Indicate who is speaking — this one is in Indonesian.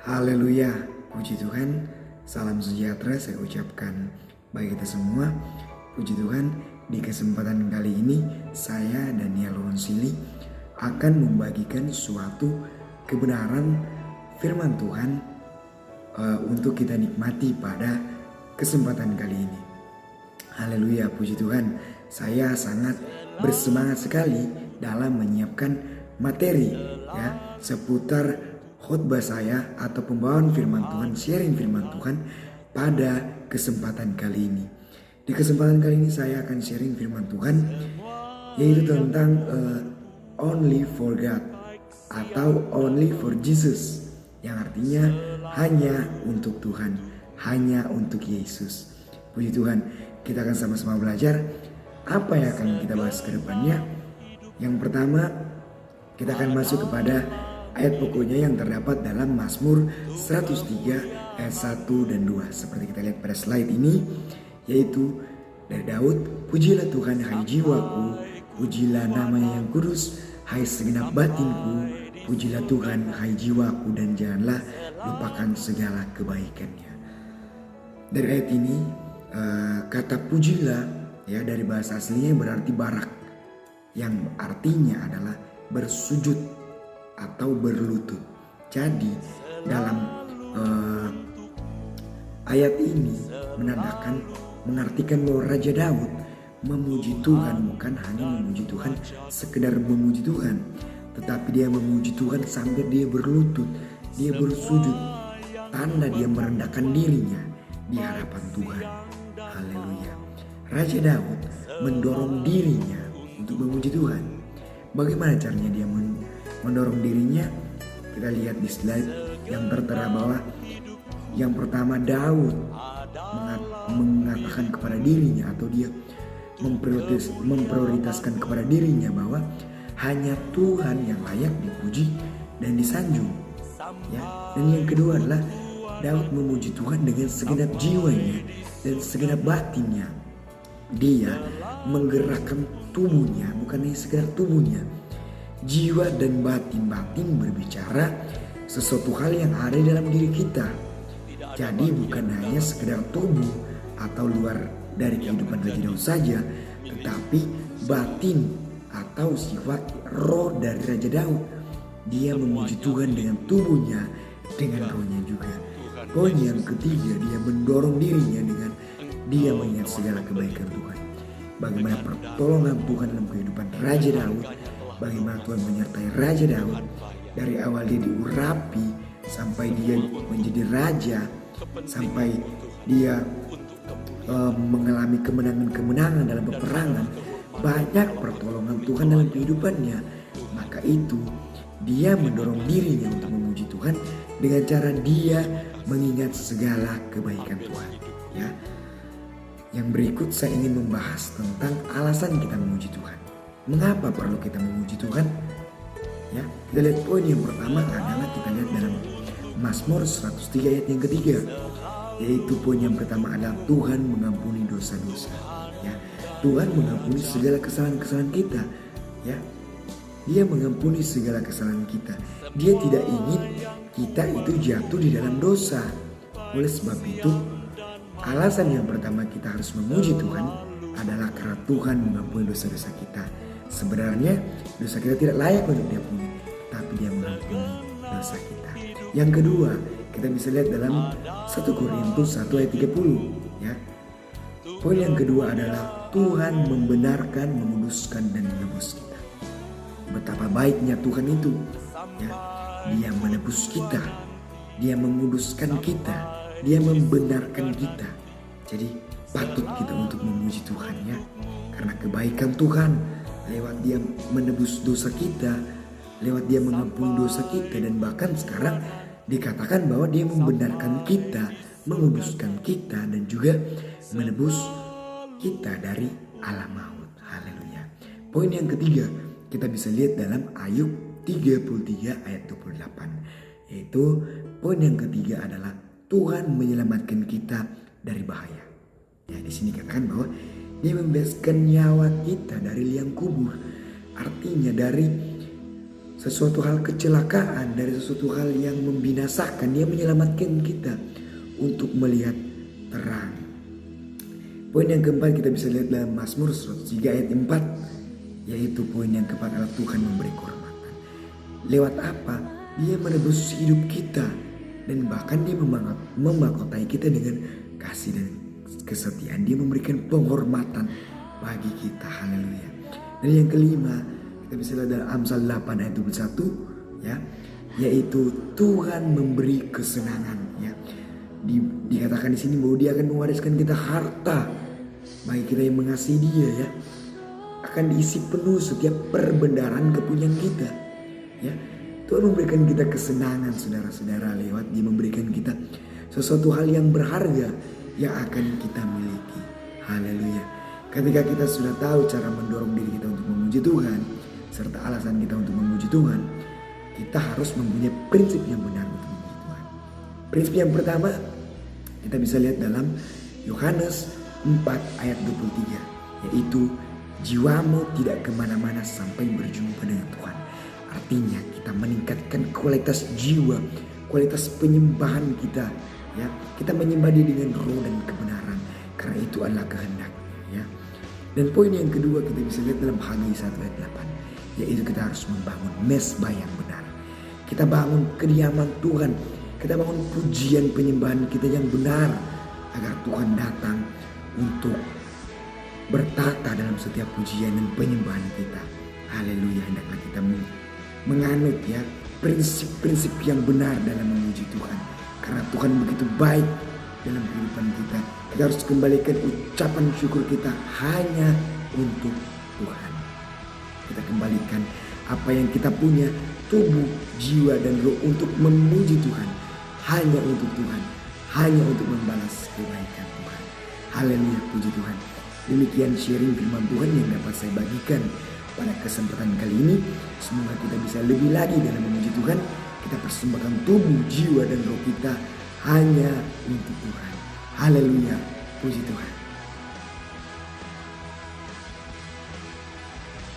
Speaker 1: Haleluya, puji Tuhan, salam sejahtera saya ucapkan bagi kita semua. Puji Tuhan, di kesempatan kali ini saya Daniel Wonsili akan membagikan suatu kebenaran firman Tuhan untuk kita nikmati pada kesempatan kali ini. Haleluya, puji Tuhan, saya sangat bersemangat sekali dalam menyiapkan materi seputar khotbah saya atau pembawaan firman Tuhan, sharing firman Tuhan pada kesempatan kali ini. Di kesempatan kali ini saya akan sharing firman Tuhan yaitu tentang only for God atau only for Jesus, yang artinya hanya untuk Tuhan, hanya untuk Yesus. Puji Tuhan, kita akan sama-sama belajar apa yang akan kita bahas ke depannya. Yang pertama, kita akan masuk kepada ayat pokoknya yang terdapat dalam Mazmur 103 ayat 1 dan 2. Seperti kita lihat pada slide ini, yaitu dari Daud, pujilah Tuhan hai jiwaku, pujilah namanya yang kudus, hai segenap batinku, pujilah Tuhan hai jiwaku, dan janganlah lupakan segala kebaikannya. Dari ayat ini, kata pujilah dari bahasa aslinya berarti barak, yang artinya adalah bersujud atau berlutut. Jadi dalam ayat ini mengartikan bahwa Raja Daud memuji Tuhan, bukan hanya memuji Tuhan sekedar memuji Tuhan, tetapi dia memuji Tuhan sampai dia berlutut, dia bersujud, tanda dia merendahkan dirinya di hadapan Tuhan. Haleluya. Raja Daud mendorong dirinya untuk memuji Tuhan. Bagaimana caranya dia mendorong dirinya? Kita lihat di slide yang tertera bawah. Yang pertama, Daud mengatakan kepada dirinya, atau dia memprioritaskan kepada dirinya bahwa hanya Tuhan yang layak dipuji dan disanjung. Dan yang kedua adalah Daud memuji Tuhan dengan segenap jiwanya dan segenap batinnya. Dia menggerakkan tubuhnya, bukan hanya sekedar tubuhnya. Jiwa dan batin berbicara sesuatu hal yang ada dalam diri kita. Jadi bukan hanya sekedar tubuh atau luar dari kehidupan Raja Daud saja, tetapi batin atau sifat roh dari Raja Daud. Dia memuji Tuhan dengan tubuhnya, dengan rohnya juga. Poin yang ketiga, dia mendorong dirinya dengan dia mengingat segala kebaikan Tuhan. Bagaimana pertolongan Tuhan dalam kehidupan Raja Daud, bagaimana Tuhan menyertai Raja Daud dari awal dia diurapi sampai dia menjadi raja, sampai dia mengalami kemenangan-kemenangan dalam peperangan. Banyak pertolongan Tuhan dalam kehidupannya. Maka itu dia mendorong dirinya untuk memuji Tuhan dengan cara dia mengingat segala kebaikan Tuhan. Yang berikut saya ingin membahas tentang alasan kita memuji Tuhan. Mengapa perlu kita memuji Tuhan? Kita lihat poin yang pertama adalah kita lihat dalam Mazmur 103 ayat yang ketiga, yaitu poin yang pertama adalah Tuhan mengampuni dosa-dosa. Tuhan mengampuni segala kesalahan-kesalahan kita. Dia mengampuni segala kesalahan kita. Dia tidak ingin kita itu jatuh di dalam dosa. Oleh sebab itu, alasan yang pertama kita harus memuji Tuhan adalah karena Tuhan mengampuni dosa-dosa kita. Sebenarnya dosa kita tidak layak untuk diampuni, tapi dia mengampuni dosa kita. Yang kedua, kita bisa lihat dalam 1 Korintus 1 ayat 30. Poin yang kedua adalah Tuhan membenarkan, menguduskan, dan menebus kita. Betapa baiknya Tuhan itu. Dia menebus kita, dia menguduskan kita, dia membenarkan kita. Jadi patut kita untuk memuji Tuhan, karena kebaikan Tuhan lewat dia menebus dosa kita, lewat dia mengampuni dosa kita, dan bahkan sekarang dikatakan bahwa dia membenarkan kita, menguduskan kita, dan juga menebus kita dari alam maut. Haleluya. Poin yang ketiga kita bisa lihat dalam Ayub 33 ayat 28, yaitu poin yang ketiga adalah Tuhan menyelamatkan kita dari bahaya. Di sini katakan bahwa dia membebaskan nyawa kita dari liang kubur. Artinya dari sesuatu hal kecelakaan, dari sesuatu hal yang membinasakan, dia menyelamatkan kita untuk melihat terang. Poin yang keempat kita bisa lihat dalam Mazmur 103 ayat 4, yaitu poin yang keempat adalah Tuhan memberi kehormatan. Lewat apa? Dia menebus hidup kita, dan bahkan dia memahkotai kita dengan kasih dan kesetiaan. Dia memberikan penghormatan bagi kita. Haleluya. Dan yang kelima, kita bisa lihat dalam Amsal 8 ayat 21, ya, yaitu Tuhan memberi kesenangan, ya. Dikatakan di sini bahwa dia akan mewariskan kita harta bagi kita yang mengasihi dia, ya. Akan diisi penuh setiap perbendaharaan kepunyaan kita, ya. Tuhan memberikan kita kesenangan, saudara-saudara, lewat dia memberikan kita sesuatu hal yang berharga yang akan kita miliki. Haleluya. Ketika kita sudah tahu cara mendorong diri kita untuk memuji Tuhan, serta alasan kita untuk memuji Tuhan, kita harus mempunyai prinsip yang benar untuk memuji Tuhan. Prinsip yang pertama kita bisa lihat dalam Yohanes 4 ayat 23, yaitu jiwamu tidak kemana-mana sampai berjumpa dengan Tuhan. Artinya kita meningkatkan kualitas jiwa, kualitas penyembahan kita, ya. Kita menyembah dia dengan roh dan kebenaran, karena itu adalah kehendak, ya. Dan poin yang kedua kita bisa lihat dalam Hagai 1 ayat 8, yaitu kita harus membangun mesbah yang benar. Kita bangun kediaman Tuhan, kita bangun pujian penyembahan kita yang benar, agar Tuhan datang untuk bertata dalam setiap pujian dan penyembahan kita. Haleluya. Hendaklah kita menganut, ya, prinsip-prinsip yang benar dalam memuji Tuhan, karena Tuhan begitu baik dalam kehidupan kita. Kita harus kembalikan ucapan syukur kita hanya untuk Tuhan. Kita kembalikan apa yang kita punya, tubuh, jiwa, dan roh, untuk memuji Tuhan, hanya untuk Tuhan, hanya untuk membalas kebaikan Tuhan. Haleluya, puji Tuhan. Demikian sharing firman Tuhan yang dapat saya bagikan pada kesempatan kali ini. Semoga kita bisa lebih lagi dalam memuji Tuhan. Kita persembahkan tubuh, jiwa, dan roh kita hanya untuk Tuhan. Haleluya, puji Tuhan.